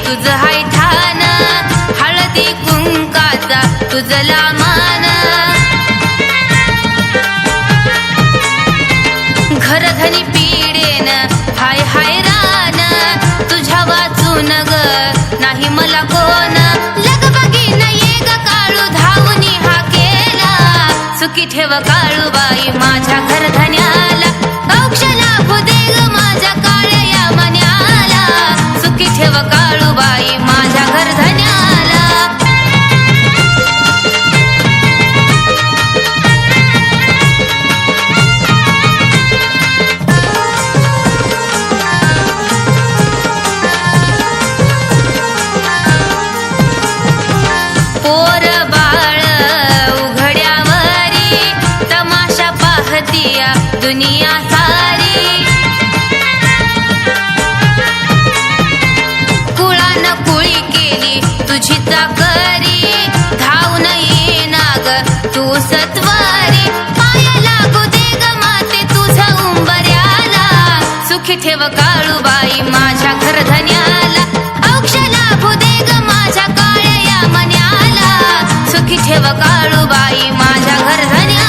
तुझं हाय ठाण, हळदी कुंकाचा तुझला मान. घरधनी पिडेन हाय हाय रान, तुझ्या वाचून ग नाही मला कोण. लगबगीन ये ग काळू धावूनी हा केला, सुखी ठेव काळूबाई माझ्या घरधन्याला. औक्ष लाभू दे ग माझ्या काळ्या या मन्याला, सुखी ठेव काळूबाई माझ्या घरधन्याला. पोर बाळ उघड्यावरी, तमाशा पाहतीया दुनिया सारी. कुळान कुळी केली तुझी चाकरी, धावून ये नाग तू सत्वारी. पाय लागू दे ग माते तुझं उंबऱ्याला, सुखी ठेव काळूबाई माझ्या घरधन्याला. औक्ष लाभू दे ग माझ्या काळ्या या मन्याला, सुखी ठेव काळूबाई माझ्या घरधन्याला.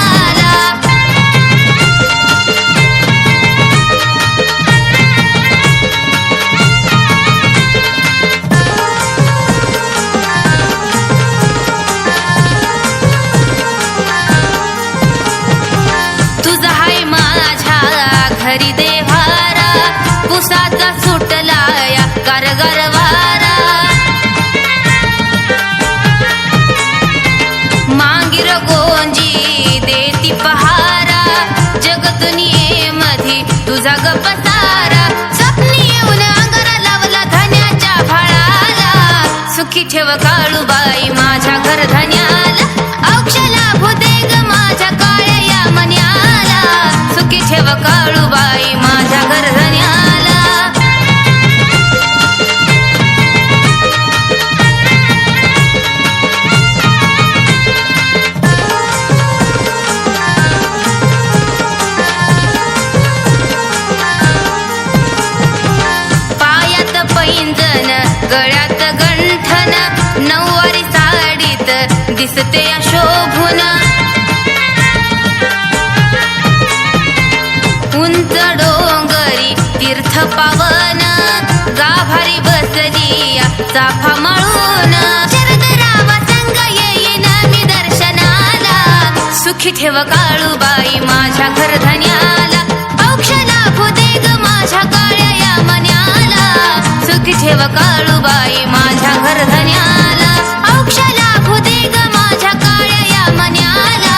तुझा हाय माझ्या घरी देव्हारा, पुसाचा सुटला या कारगार वारा. मांगीर गोंजी देती पहारा, जगदुनियेमधी तुझा गपसारा. स्वप्नी येऊन अंगारा लावला धन्याच्या भाळाला, सुखी ठेव काळूबाई माझ्या घरधन्याला. औक्ष लाभू दे ग माझ्या काळ्या या मन्याला, सुखी ठेव काळूबाई माझ्या घरधन्याला. पायात पैंजण गळ्यात गंठन, नऊवारी साडीत दिसते शोभून. उंच डोंगरी तीर्थ पावन, गाभारी बसली चाफा मळून. शरद रावा संग येईन मी दर्शनाला, सुखी ठेव काळूबाई माझ्या घरधन्याला. औक्ष लाभू दे ग माझ्या काळ्या या मन्याला, सुखी ठेव काळूबाई माझ्या घरधन्याला. औक्ष लाभू दे ग माझ्या काळ्या या मन्याला,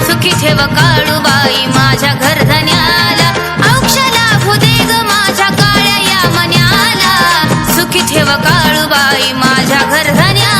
सुखी ठेव काळूबाई माझ्या घरधन्याला. औक्ष लाभू दे ग माझ्या काळ्या या मन्याला, सुखी ठेव काळूबाई माझ्या घरधन्याला.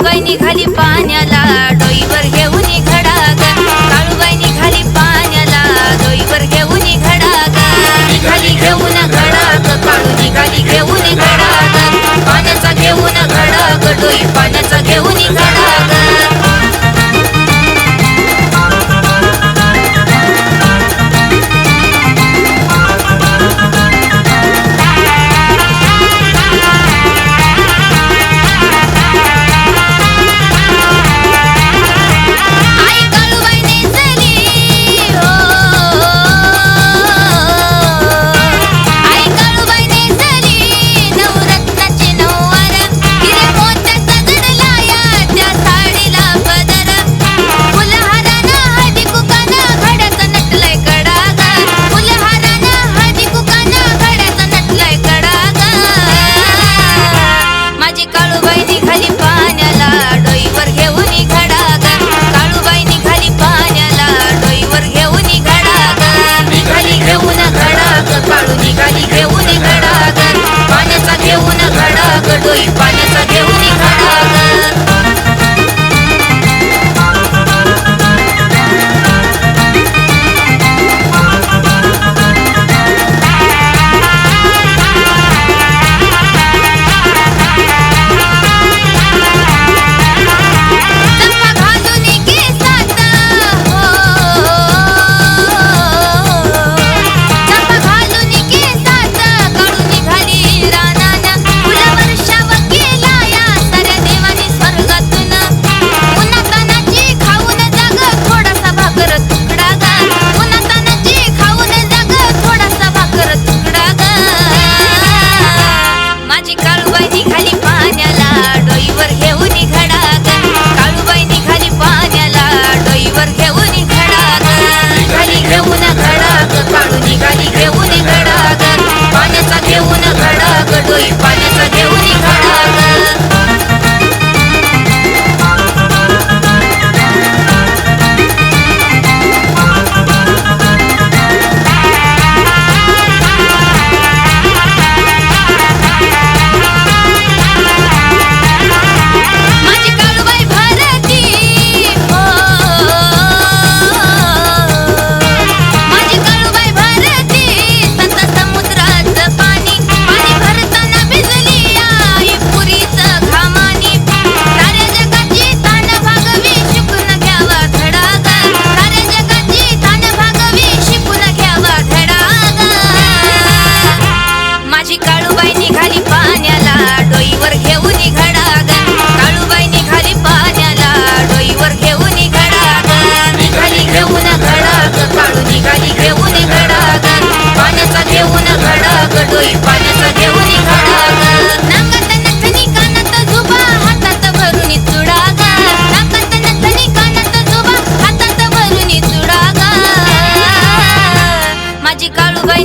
काळूबाई निघाली पाण्याला डोईवर घेऊन घडा ग काळूबाई निघाली पाण्याला डोईवर घेऊन घडा ग निघाली घेऊन घडा ग काळू निघाली घेऊन घडा ग पाण्याचा घेऊन घडा ग डोई पाण्याचा घेऊन घडा ग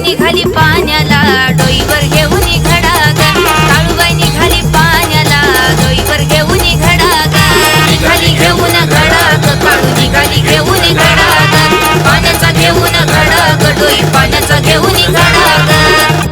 निघाली पाण्याला डोईवर घेऊन घडा ग काळूबाई निघाली पाण्याला डोईवर घेऊन घडा ग निघाली घेऊन घडा ग काळू निघाली घेऊन घडा ग पाण्याचा घेऊन घडा ग डोई पाण्याचा घेऊन घडा ग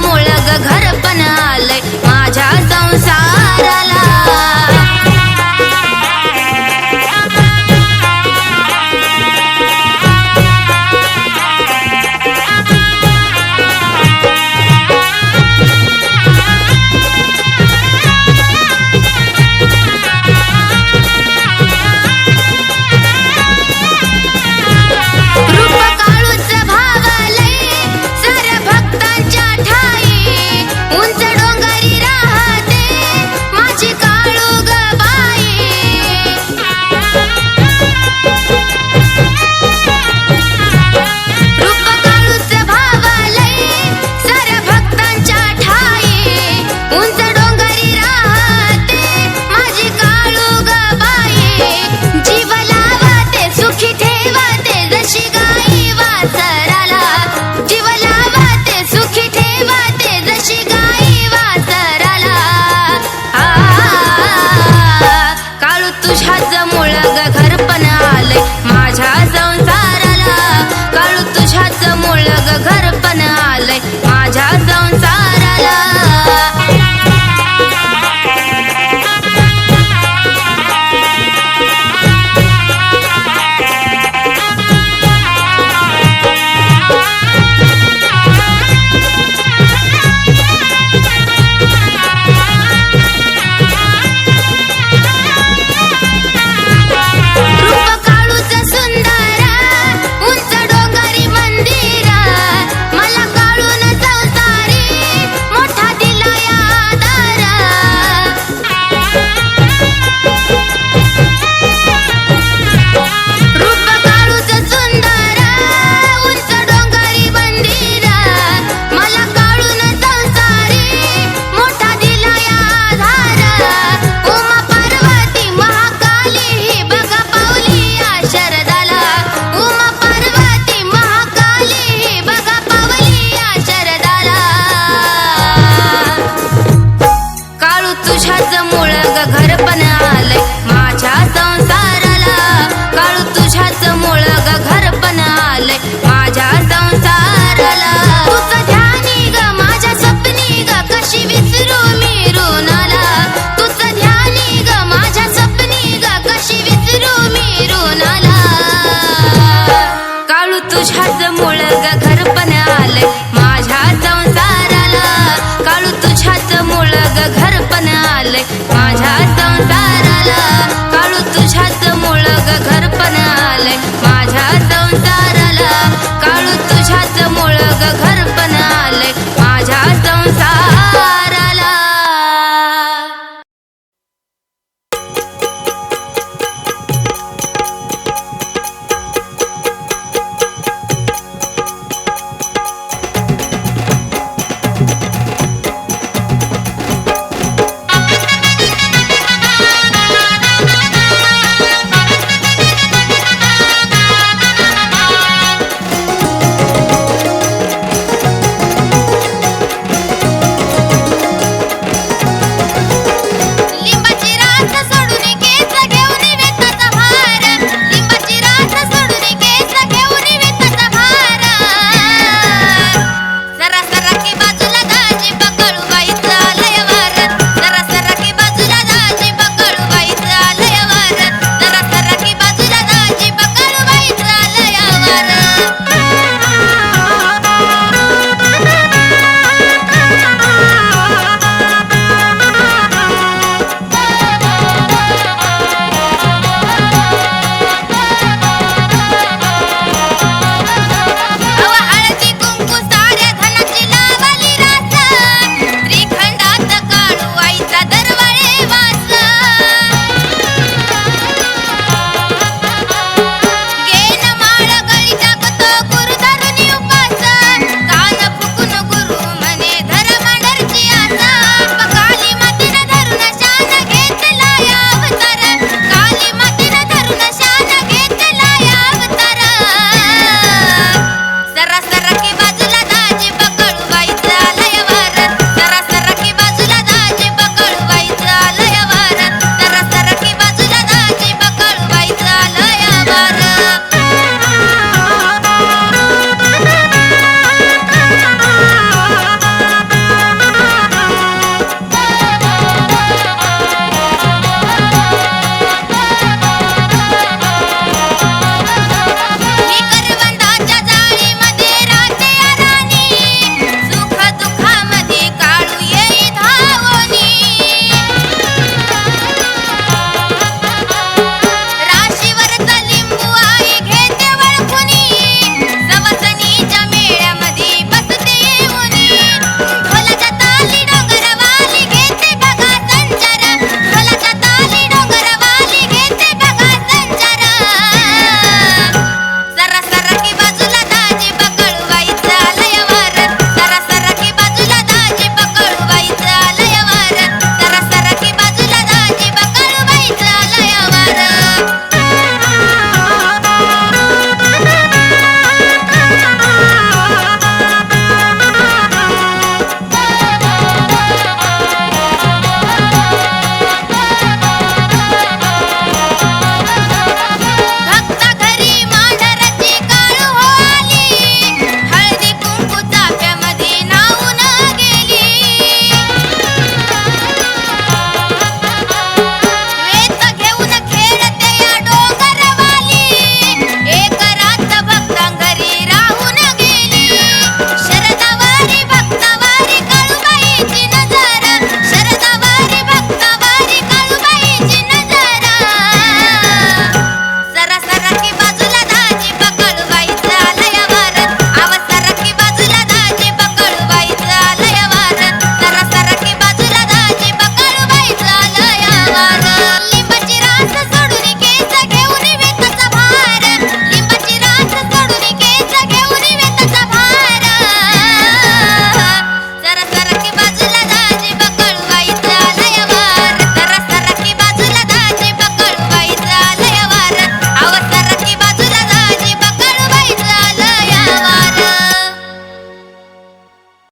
मूळ ग